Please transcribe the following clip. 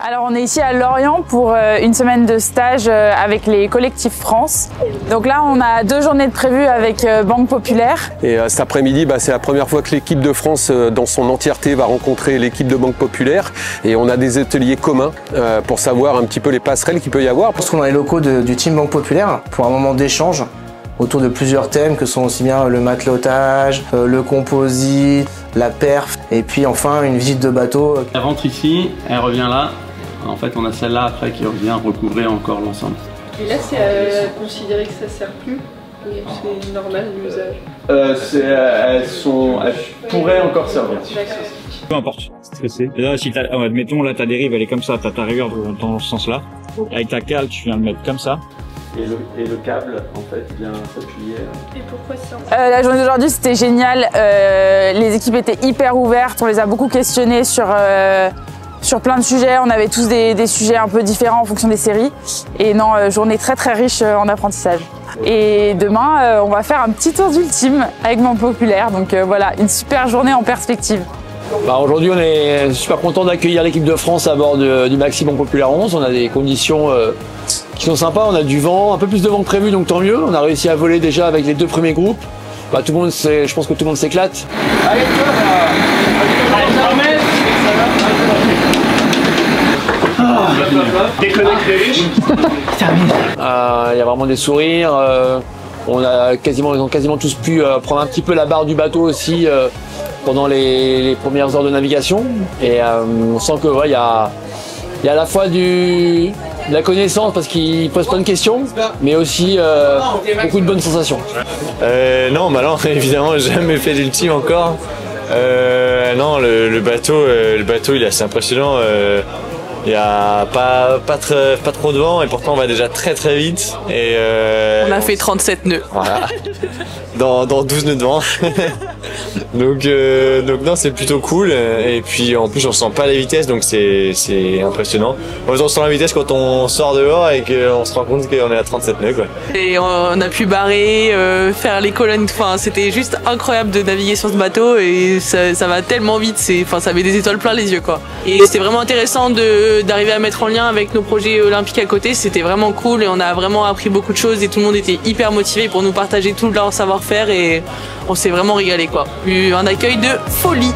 Alors on est ici à Lorient pour une semaine de stage avec les collectifs France. Donc là on a 2 journées de prévues avec Banque Populaire. Et cet après-midi, c'est la première fois que l'équipe de France dans son entièreté va rencontrer l'équipe de Banque Populaire. Et on a des ateliers communs pour savoir un petit peu les passerelles qu'il peut y avoir. On se trouve dans les locaux du team Banque Populaire pour un moment d'échange autour de plusieurs thèmes que sont aussi bien le matelotage, le composite, la perf et puis enfin une visite de bateau. Elle rentre ici, elle revient là. En fait, on a celle-là après qui revient recouvrir encore l'ensemble. Et là, c'est à considérer que ça ne sert plus ou c'est normal l'usage? Elles pourraient encore servir. Peu importe, stressé. Là, si admettons, là ta dérive elle est comme ça, t'as ta rigueur dans ce sens-là. Avec ta cale, tu viens de mettre comme ça. Et le câble, en fait, vient s'appuyer. Et pourquoi ça? La journée d'aujourd'hui, c'était génial. Les équipes étaient hyper ouvertes. On les a beaucoup questionnées sur plein de sujets. On avait tous des sujets un peu différents en fonction des séries. Et non, journée très très riche en apprentissage. Et demain, on va faire un petit tour d'ultime avec Banque Populaire. Donc voilà, une super journée en perspective. Aujourd'hui, on est super content d'accueillir l'équipe de France à bord du Maxi Banque Populaire 11. On a des conditions qui sont sympas, on a du vent, un peu plus de vent que prévu, donc tant mieux. On a réussi à voler déjà avec les 2 premiers groupes. Tout le monde, je pense que tout le monde s'éclate. Allez, déconnecte les riches. Il y a vraiment des sourires. Ils ont quasiment tous pu prendre un petit peu la barre du bateau aussi pendant les premières heures de navigation. Et on sent que il y a à la fois de la connaissance parce qu'ils posent plein de questions, mais aussi beaucoup de bonnes sensations. Non, évidemment, j'ai jamais fait d'ultime encore. Non, le bateau, il est assez impressionnant. Il n'y a pas trop de vent et pourtant on va déjà très très vite. Et on a fait 37 nœuds. Voilà. dans 12 nœuds de vent. donc non, c'est plutôt cool. Et puis en plus on sent pas la vitesse, donc c'est impressionnant. On sent la vitesse quand on sort dehors et qu'on se rend compte qu'on est à 37 nœuds, quoi. Et on a pu barrer, faire les colonnes. Enfin, c'était juste incroyable de naviguer sur ce bateau et ça va tellement vite. Ça met des étoiles plein les yeux, quoi. Et c'était vraiment intéressant d'arriver à mettre en lien avec nos projets olympiques à côté. C'était vraiment cool et on a vraiment appris beaucoup de choses et tout le monde était hyper motivé pour nous partager tout leur savoir-faire et on s'est vraiment régalé, quoi. Un accueil de folie.